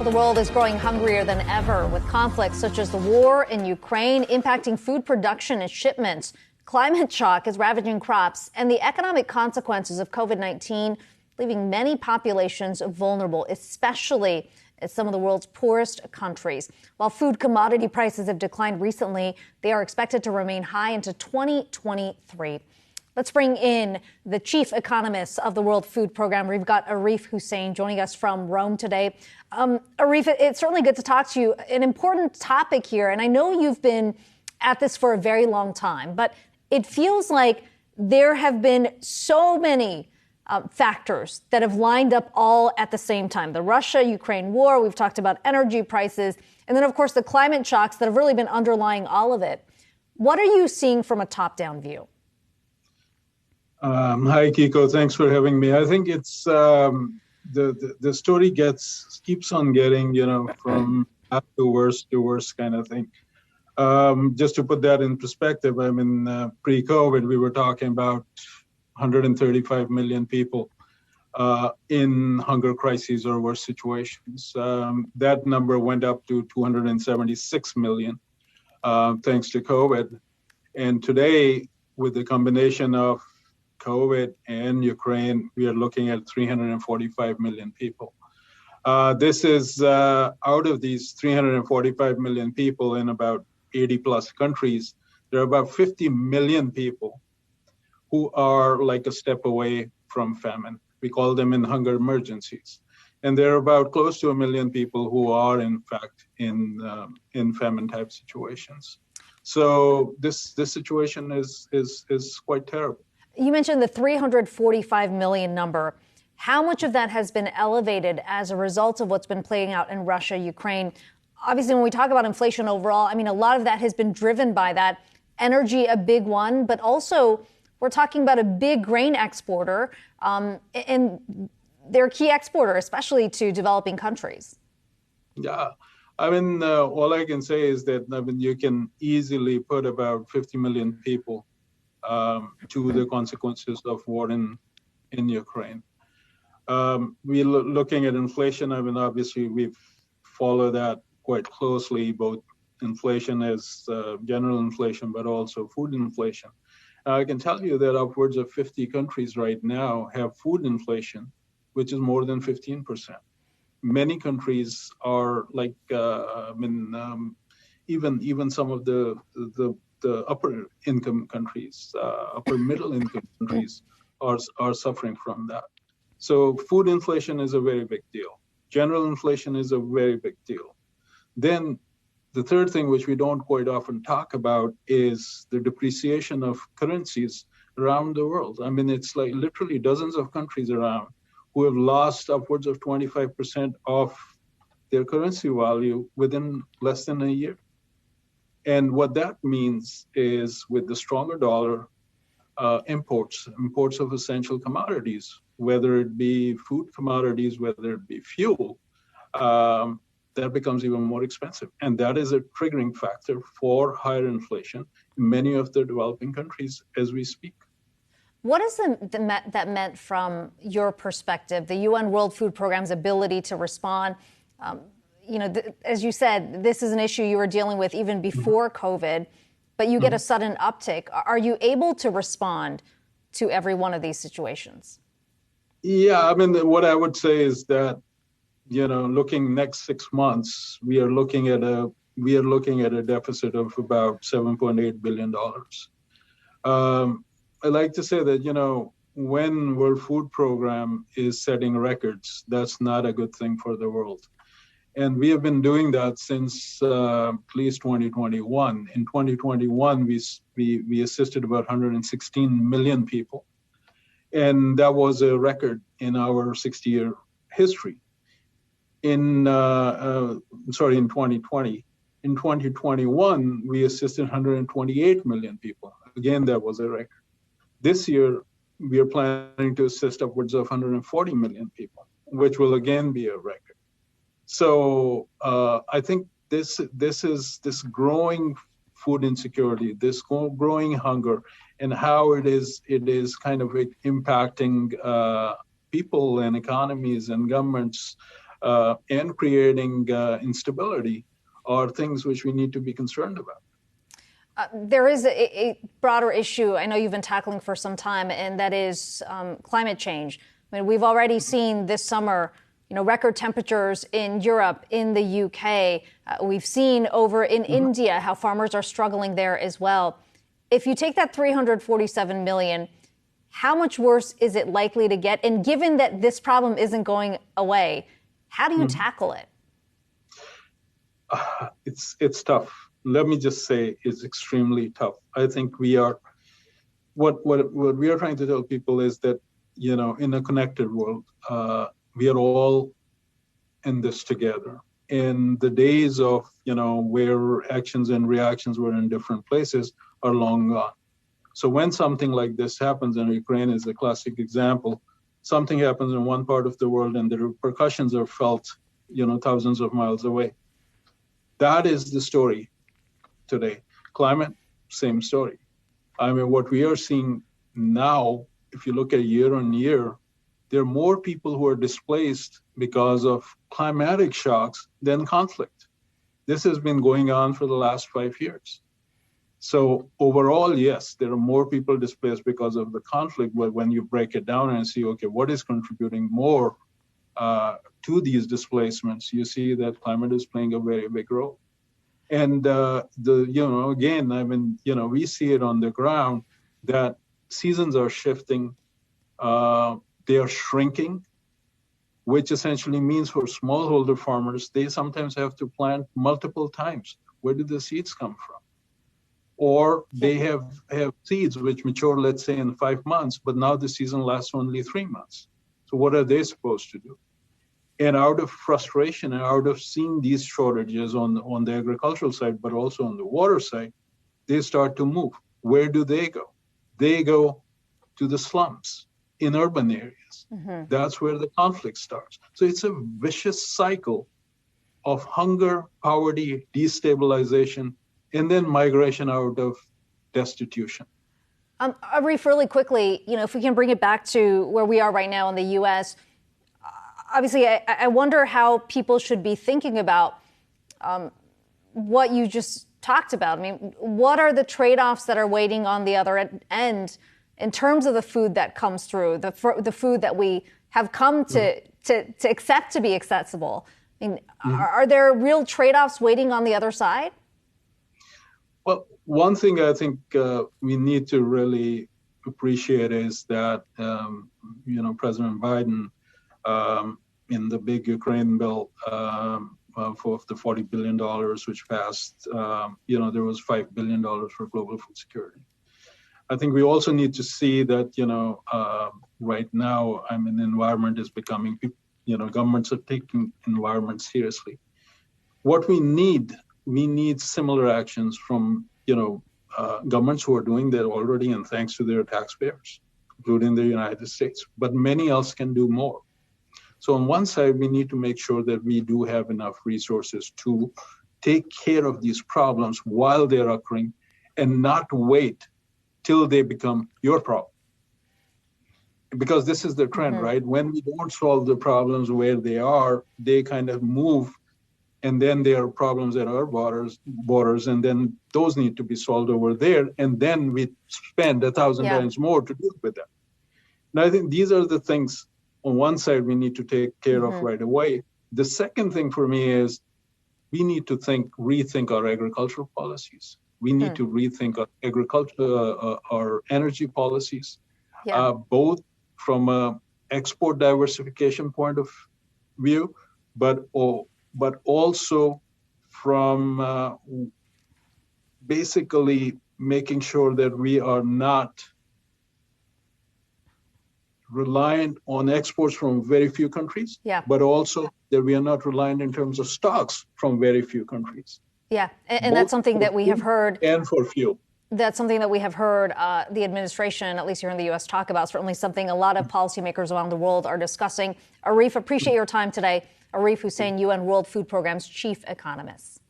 Well, the world is growing hungrier than ever, with conflicts such as the war in Ukraine impacting food production and shipments. Climate shock is ravaging crops, and the economic consequences of COVID-19 leaving many populations vulnerable, especially in some of the world's poorest countries. While food commodity prices have declined recently, they are expected to remain high into 2023. Let's bring in the chief economist of the World Food Program. We've got Arif Husain joining us from Rome today. Arif, it's certainly good to talk to you. An important topic here, and I know you've been at this for a very long time, but it feels like there have been so many factors that have lined up all at the same time. The Russia-Ukraine war, we've talked about energy prices, and then, of course, the climate shocks that have really been underlying all of it. What are you seeing from a top-down view? Hi, Akiko. Thanks for having me. I think it's the story keeps on getting, from bad to worse kind of thing. Just to put that in perspective, I mean, pre-COVID, we were talking about 135 million people in hunger crises or worse situations. That number went up to 276 million thanks to COVID. And today, with the combination of COVID and Ukraine, we are looking at 345 million people. This is out of these 345 million people in about 80 plus countries, there are about 50 million people who are like a step away from famine. We call them in hunger emergencies. And there are about close to 1 million people who are in fact in famine type situations. So this situation is quite terrible. You mentioned the 345 million number. How much of that has been elevated as a result of what's been playing out in Russia, Ukraine? Obviously, when we talk about inflation overall, I mean, a lot of that has been driven by that. Energy, a big one, but also we're talking about a big grain exporter, and they're a key exporter, especially to developing countries. Yeah. I mean, all I can say is that, you can easily put about 50 million people to the consequences of war in Ukraine. We're looking at inflation. I mean, obviously, we've followed that quite closely, both inflation as general inflation, but also food inflation. I can tell you that upwards of 50 countries right now have food inflation, which is more than 15%. Many countries are like, even some of the upper income countries, upper middle income countries are suffering from that. So food inflation is a very big deal. General inflation is a very big deal. Then the third thing, which we don't quite often talk about, is the depreciation of currencies around the world. I mean, it's like literally dozens of countries around who have lost upwards of 25% of their currency value within less than a year. And what that means is, with the stronger dollar, imports of essential commodities, whether it be food commodities, whether it be fuel, that becomes even more expensive. And that is a triggering factor for higher inflation in many of the developing countries as we speak. What has that meant from your perspective, the UN World Food Program's ability to respond? As you said, this is an issue you were dealing with even before COVID, but you get a sudden uptick. Are you able to respond to every one of these situations? Yeah, I mean, what I would say is that, looking next 6 months, we are looking at a deficit of about $7.8 billion. I like to say that, when World Food Program is setting records, that's not a good thing for the world. And we have been doing that since at least 2021. In 2021, we assisted about 116 million people. And that was a record in our 60-year history. In 2020. In 2021, we assisted 128 million people. Again, that was a record. This year, we are planning to assist upwards of 140 million people, which will again be a record. So I think this growing food insecurity, this growing hunger, and how it is kind of impacting people and economies and governments and creating instability are things which we need to be concerned about. There is a broader issue I know you've been tackling for some time, and that is climate change. I mean, we've already seen this summer, record temperatures in Europe, in the UK. We've seen over in India how farmers are struggling there as well. If you take that 347 million, how much worse is it likely to get? And given that this problem isn't going away, how do you tackle it? It's tough. Let me just say it's extremely tough. I think what we are trying to tell people is that, in a connected world, we are all in this together. And the days of, where actions and reactions were in different places are long gone. So when something like this happens, and Ukraine is a classic example, something happens in one part of the world and the repercussions are felt, thousands of miles away. That is the story today. Climate, same story. I mean, what we are seeing now, if you look at year on year, there are more people who are displaced because of climatic shocks than conflict. This has been going on for the last 5 years. So overall, yes, there are more people displaced because of the conflict, but when you break it down and see, okay, what is contributing more to these displacements, you see that climate is playing a very big role. And again, I mean, we see it on the ground that seasons are shifting, they are shrinking, which essentially means for smallholder farmers, they sometimes have to plant multiple times. Where do the seeds come from? Or they have seeds which mature, let's say, in 5 months, but now the season lasts only 3 months. So what are they supposed to do? And out of frustration and out of seeing these shortages on the agricultural side, but also on the water side, they start to move. Where do they go? They go to the slums in urban areas. That's where the conflict starts. So it's a vicious cycle of hunger, poverty, destabilization, and then migration out of destitution. Arif, really quickly, if we can bring it back to where we are right now in the U.S., obviously, I wonder how people should be thinking about what you just talked about. I mean, what are the trade-offs that are waiting on the other end in terms of the food that comes through, the food that we have come to accept to be accessible? I mean, are there real trade-offs waiting on the other side? Well, one thing I think we need to really appreciate is that, President Biden, in the big Ukraine bill for the $40 billion, which passed, there was $5 billion for global food security. I think we also need to see that, right now, the environment is becoming, governments are taking environment seriously. What we need similar actions from, governments who are doing that already, and thanks to their taxpayers, including the United States. But many else can do more. So on one side, we need to make sure that we do have enough resources to take care of these problems while they're occurring and not wait till they become your problem. Because this is the trend, right? When we don't solve the problems where they are, they kind of move, and then there are problems at our borders, and then those need to be solved over there, and then we spend 1,000 times more to deal with them. And I think these are the things on one side we need to take care of right away. The second thing for me is we need to rethink our agricultural policies. We need to rethink our our energy policies, both from an export diversification point of view, but also from basically making sure that we are not reliant on exports from very few countries, but also that we are not reliant in terms of stocks from very few countries. Yeah, and that's something that we have heard. And for fuel. That's something that we have heard the administration, at least here in the U.S., talk about. Certainly something a lot of policymakers around the world are discussing. Arif, appreciate your time today. Arif Husain, UN World Food Programme's chief economist.